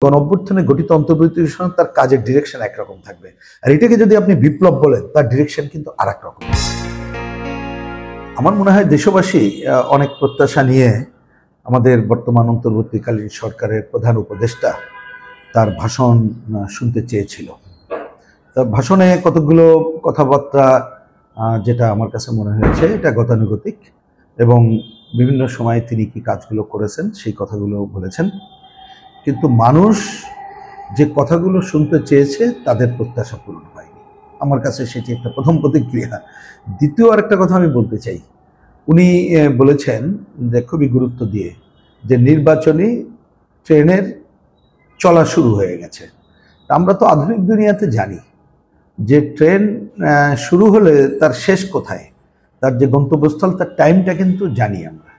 গণঅভ্যুত্থানে গঠিত অন্তর্বর্তী সরকার তার কাজের ডিরেকশন একরকম থাকবে, আর এটাকে যদি আপনি বিপ্লব বলেন তার ডিরেকশন কিন্তু আর এক রকম। আমার মনে হয় দেশবাসী অনেক প্রত্যাশা নিয়ে আমাদের বর্তমান অন্তর্বর্তীকালীন সরকারের প্রধান উপদেষ্টা তার ভাষণ শুনতে চেয়েছিল। তার ভাষণে কতগুলো কথাবার্তা যেটা আমার কাছে মনে হয়েছে এটা গতানুগতিক, এবং বিভিন্ন সময়ে তিনি কি কাজগুলো করেছেন সেই কথাগুলো বলেছেন, কিন্তু মানুষ যে কথাগুলো শুনতে চেয়েছে তাদের প্রত্যাশা পূরণ হয়নি। আমার কাছে সেটি একটা প্রথম প্রতিক্রিয়া। দ্বিতীয় আরেকটা কথা আমি বলতে চাই, উনি বলেছেন যে খুবই গুরুত্ব দিয়ে যে নির্বাচনী ট্রেনের চলা শুরু হয়ে গেছে। আমরা তো আধুনিক দুনিয়াতে জানি যে ট্রেন শুরু হলে তার শেষ কোথায়, তার যে গন্তব্যস্থল তার টাইমটা কিন্তু জানি আমরা।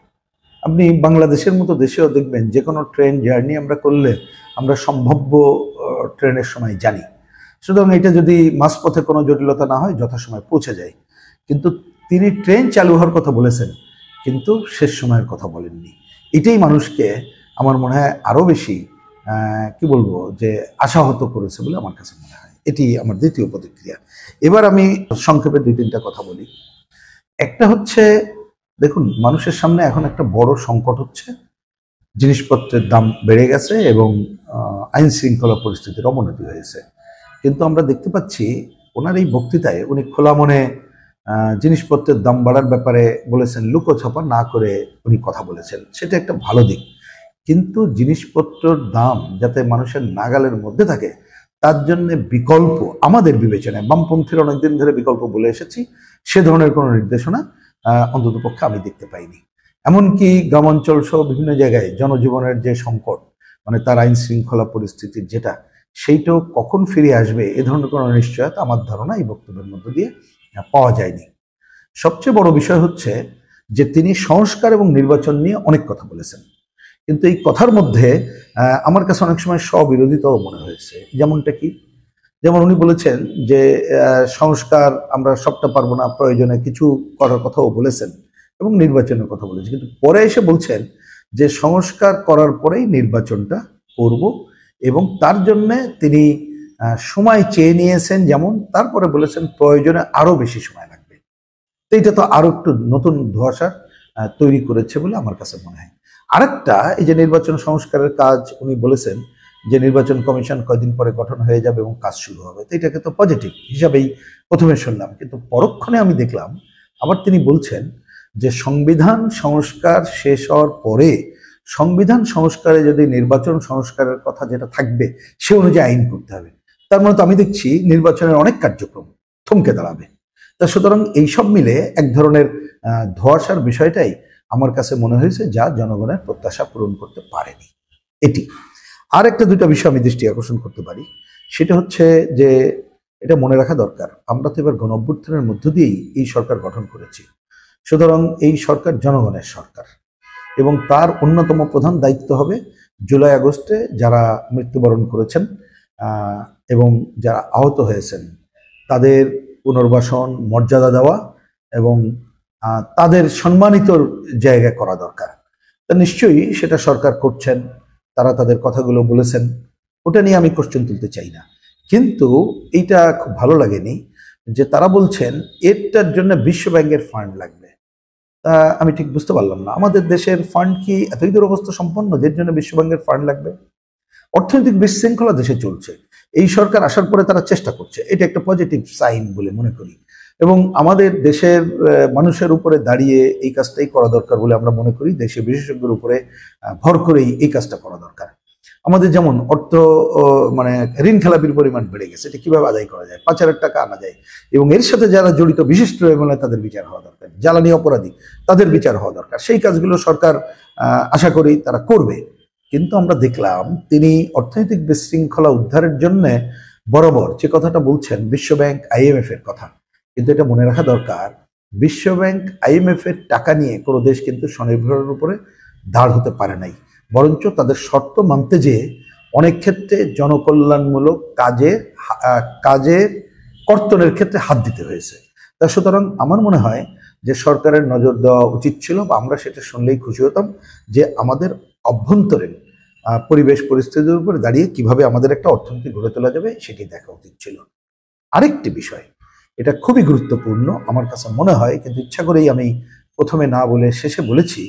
আপনি বাংলাদেশের মতো দেশেও দেখবেন যে কোনো ট্রেন জার্নি আমরা করলে আমরা সম্ভাব্য ট্রেনের সময় জানি, সুতরাং এটা যদি মাঝপথে কোনো জটিলতা না হয় যথাসময়ে পৌঁছে যায়। কিন্তু তিনি ট্রেন চালু হওয়ার কথা বলেছেন কিন্তু শেষ সময়ের কথা বলেননি। এটাই মানুষকে আমার মনে হয় আরও বেশি কি বলবো যে আশাহত করেছে বলে আমার কাছে মনে হয়। এটি আমার দ্বিতীয় প্রতিক্রিয়া। এবার আমি সংক্ষেপে দুই তিনটা কথা বলি। একটা হচ্ছে, দেখুন, মানুষের সামনে এখন একটা বড় সংকট হচ্ছে, জিনিসপত্রের দাম বেড়ে গেছে এবং আইন শৃঙ্খলা পরিস্থিতির অবনতি হয়েছে। কিন্তু আমরা দেখতে পাচ্ছি ওনার এই বক্তৃতায় উনি খোলা মনে জিনিসপত্রের দাম বাড়ার ব্যাপারে বলেছেন, লুকোছাপা না করে উনি কথা বলেছেন, সেটা একটা ভালো দিক। কিন্তু জিনিসপত্রের দাম যাতে মানুষের নাগালের মধ্যে থাকে তার জন্য বিকল্প আমাদের বিবেচনায়, বামপন্থীর অনেকদিন ধরে বিকল্প বলে এসেছি, সে ধরনের কোনো নির্দেশনা অন্তত পক্ষে আমি দেখতে পাইনি। এমনকি গ্রামাঞ্চল সহ বিভিন্ন জায়গায় জনজীবনের যে সংকট, মানে তার আইন শৃঙ্খলা পরিস্থিতির যেটা, সেইটাও কখন ফিরে আসবে এ ধরনের কোনো নিশ্চয়তা আমার ধারণা এই বক্তব্যের মধ্য দিয়ে পাওয়া যায়নি। সবচেয়ে বড় বিষয় হচ্ছে যে তিনি সংস্কার এবং নির্বাচন নিয়ে অনেক কথা বলেছেন, কিন্তু এই কথার মধ্যে আমার কাছে অনেক সময় স্ববিরোধিতাও মনে হয়েছে। যেমনটা কি, যেমন উনি বলেছেন যে সংস্কার আমরা সবটা পারবো না, প্রয়োজনে কিছু করার কথাও বলেছেন এবং নির্বাচনের কথা বলেছেন, কিন্তু পরে এসে বলছেন যে সংস্কার করার পরেই নির্বাচনটা করব, এবং তার জন্যে তিনি সময় চেয়ে নিয়েছেন, যেমন তারপরে বলেছেন প্রয়োজনে আরো বেশি সময় লাগবে। তো এটা তো আরো একটু নতুন ধোঁয়াশা তৈরি করেছে বলে আমার কাছে মনে হয়। আরেকটা, এই যে নির্বাচন সংস্কারের কাজ উনি বলেছেন যে নির্বাচন কমিশন কয়দিন পরে গঠন হয়ে যাবে এবং কাজ শুরু হবে, তো এটাকে তো পজিটিভ হিসাবেই প্রথমে শুনলাম, কিন্তু পরক্ষণে আমি দেখলাম আবার তিনি বলছেন যে সংবিধান সংস্কার শেষ হওয়ার পরে সংবিধান সংস্কারে যদি নির্বাচন সংস্কারের কথা যেটা থাকবে সে অনুযায়ী আইন করতে হবে। তার মানে তো আমি দেখছি নির্বাচনের অনেক কার্যক্রম থমকে দাঁড়াবে। তা সুতরাং এইসব মিলে এক ধরনের ধোঁয়াশার বিষয়টাই আমার কাছে মনে হয়েছে যা জনগণের প্রত্যাশা পূরণ করতে পারেনি। এটি আর একটা দুইটা বিষয় আমি দৃষ্টি আকর্ষণ করতে পারি, সেটা হচ্ছে যে এটা মনে রাখা দরকার, আমরা তো এবার গণঅভ্যুত্থানের মধ্য দিয়েই এই সরকার গঠন করেছি, সুতরাং এই সরকার জনগণের সরকার, এবং তার অন্যতম প্রধান দায়িত্ব হবে জুলাই আগস্টে যারা মৃত্যুবরণ করেছেন এবং যারা আহত হয়েছেন তাদের পুনর্বাসন, মর্যাদা দেওয়া এবং তাদের সম্মানিত জায়গায় করা দরকার। তা নিশ্চয়ই সেটা সরকার করছেন, তারা তাদের কথাগুলো বলেছেন, ওটা নিয়ে আমি কোশ্চেন তুলতে চাই না। কিন্তু এইটা খুব ভালো লাগেনি যে তারা বলছেন এটার জন্য বিশ্ব ব্যাংকের ফান্ড লাগবে। তা আমি ঠিক বুঝতে পারলাম না, আমাদের দেশের ফান্ড কি এতই দুরবস্থা সম্পন্ন যের জন্য বিশ্ব ব্যাংকের ফান্ড লাগবে? অর্থনৈতিক বিশৃঙ্খলা দেশে চলছে, এই সরকার আসার পরে তারা চেষ্টা করছে, এটা একটা পজিটিভ সাইন বলে মনে করি, এবং আমাদের দেশের মানুষের উপরে দাঁড়িয়ে এই কাজটাই করা দরকার বলে আমরা মনে করি। দেশীয় বিশেষজ্ঞের উপরে ভর করেই এই কাজটা করা দরকার। আমাদের যেমন অর্থ মানে ঋণ খেলাপির পরিমাণ বেড়ে গেছে, এটা কিভাবে আদায় করা যায়, পাচারের টাকা আনা যায়, এবং এর সাথে যারা জড়িত বিশিষ্ট ট্রাইব্যুনালে তাদের বিচার হওয়া দরকার, জ্বালানি অপরাধী তাদের বিচার হওয়া দরকার, সেই কাজগুলো সরকার আশা করি তারা করবে। কিন্তু আমরা দেখলাম তিনি অর্থনৈতিক বিশৃঙ্খলা উদ্ধারের জন্য বরাবর যে কথাটা বলছেন বিশ্বব্যাংক IMF এর কথা, কিন্তু এটা মনে রাখা দরকার বিশ্বব্যাংক IMF এর টাকা নিয়ে কোনো দেশ কিন্তু স্বনির্ভরের উপরে দাঁড় হতে পারে নাই, বরঞ্চ তাদের শর্ত মানতে যেয়ে অনেক ক্ষেত্রে জনকল্যাণমূলক কাজের কর্তনের ক্ষেত্রে হাত দিতে হয়েছে। তা সুতরাং আমার মনে হয় যে সরকারের নজর দেওয়া উচিত ছিল, বা আমরা সেটা শুনলেই খুশি হতাম যে আমাদের অভ্যন্তরীণ পরিবেশ পরিস্থিতির উপরে দাঁড়িয়ে কিভাবে আমাদের একটা অর্থনীতি গড়ে তোলা যাবে সেটি দেখা উচিত ছিল। আরেকটি বিষয়, এটা খুবই গুরুত্বপূর্ণ আমার কাছে মনে হয়, কিন্তু ইচ্ছা করেই আমি প্রথমে না বলে শেষে বলেছি।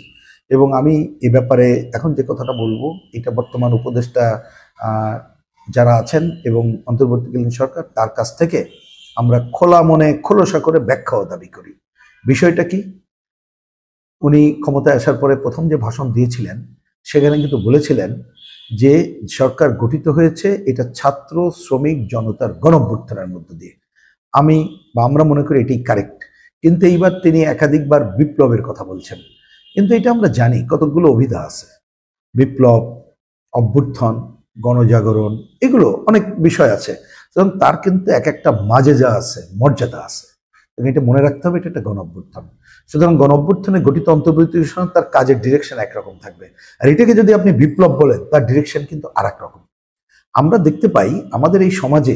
এবং আমি এ ব্যাপারে এখন যে কথাটা বলবো, এটা বর্তমান উপদেষ্টা যারা আছেন এবং অন্তর্বর্তীকালীন সরকার, তার কাছ থেকে আমরা খোলা মনে খোলসা করে ব্যাখ্যাও দাবি করি। বিষয়টা কি? উনি ক্ষমতায় আসার পরে প্রথম যে ভাষণ দিয়েছিলেন সেখানে কিন্তু বলেছিলেন যে সরকার গঠিত হয়েছে এটা ছাত্র শ্রমিক জনতার গণঅভ্যুত্থানের মধ্য দিয়ে। আমরা মনে করি এটি কারেক্ট, কিন্তু এইবার তিনি একাধিকবার বিপ্লবের কথা বলছেন। কিন্তু এটা আমরা জানি কতগুলো অভিধা আছে, বিপ্লব, অভ্যুত্থান, গণজাগরণ, এগুলো অনেক বিষয় আছে, এবং তার কিন্তু এক একটা মাজেজা আছে, মর্যাদা আছে। এটা মনে রাখতে হবে, এটা একটা গণঅভ্যুত্থান। সুতরাং গণঅভ্যুত্থানে গঠিত অন্তর্বর্তীকালীন সরকার, তার কাজের ডিরেকশন একরকম থাকবে, আর এটাকে যদি আপনি বিপ্লব বলেন, তার ডিরেকশন কিন্তু আর এক রকম। আমরা দেখতে পাই আমাদের এই সমাজে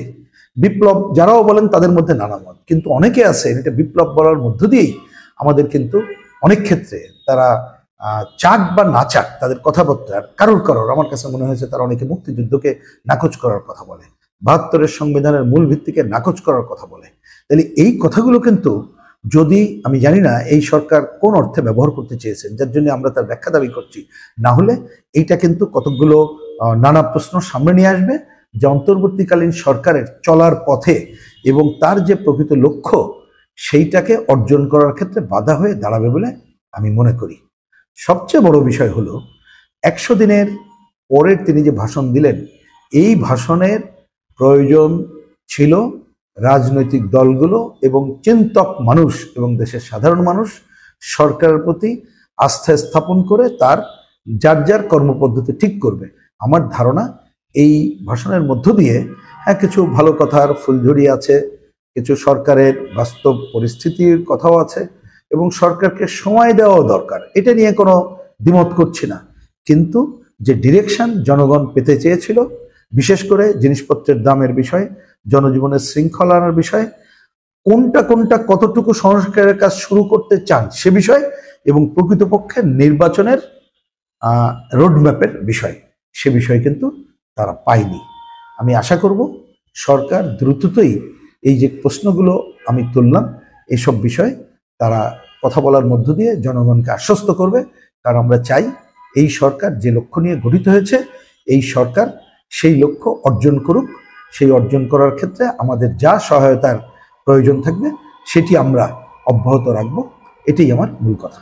বিপ্লব যারাও বলেন তাদের মধ্যে নানা মত, কিন্তু অনেকে আছে এটা বিপ্লব বলার মধ্য দিয়েই আমাদের কিন্তু অনেক ক্ষেত্রে তারা চাক বা না চাক তাদের কথাবার্তার কারোর আমার কাছে মনে হয়েছে তারা অনেকে মুক্তিযুদ্ধকে নাকচ করার কথা বলে, ৭২-এর সংবিধানের মূল ভিত্তিকে নাকচ করার কথা বলে। তাহলে এই কথাগুলো কিন্তু, যদি আমি জানি না এই সরকার কোন অর্থে ব্যবহার করতে চেয়েছেন, যার জন্য আমরা তার ব্যাখ্যা দাবি করছি, না হলে এইটা কিন্তু কতকগুলো নানা প্রশ্ন সামনে নিয়ে আসবে, যে অন্তর্বর্তীকালীন সরকারের চলার পথে এবং তার যে প্রকৃত লক্ষ্য সেইটাকে অর্জন করার ক্ষেত্রে বাধা হয়ে দাঁড়াবে বলে আমি মনে করি। সবচেয়ে বড় বিষয় হলো ১০০ দিনের পরের তিনি যে ভাষণ দিলেন, এই ভাষণের প্রয়োজন ছিল রাজনৈতিক দলগুলো এবং চিন্তক মানুষ এবং দেশের সাধারণ মানুষ সরকারের প্রতি আস্থা স্থাপন করে তার যার কর্মপদ্ধতি ঠিক করবে। আমার ধারণা এই ভাষণের মধ্য দিয়ে কিছু ভালো কথার ফুলঝুরি আছে, কিছু সরকারের বাস্তব পরিস্থিতির কথাও আছে, এবং সরকারকে সময় দেওয়াও দরকার, এটা নিয়ে কোনো দ্বিমত করছি না। কিন্তু যে ডিরেকশন জনগণ পেতে চেয়েছিল, বিশেষ করে জিনিসপত্রের দামের বিষয়, জনজীবনের শৃঙ্খলা আনার বিষয়, কোনটা কতটুকু সংস্কারের কাজ শুরু করতে চান সে বিষয়, এবং প্রকৃতপক্ষে নির্বাচনের রোডম্যাপের বিষয়, সে বিষয় কিন্তু তারা পায়নি। আমি আশা করব সরকার দ্রুতই এই যে প্রশ্নগুলো আমি তুললাম, এইসব বিষয়ে তারা কথা বলার মধ্য দিয়ে জনগণকে আশ্বস্ত করবে। কারণ আমরা চাই এই সরকার যে লক্ষ্য নিয়ে গঠিত হয়েছে, এই সরকার সেই লক্ষ্য অর্জন করুক। সেই অর্জন করার ক্ষেত্রে আমাদের যা সহায়তার প্রয়োজন থাকবে সেটি আমরা অব্যাহত রাখবো, এটাই আমার মূল কথা।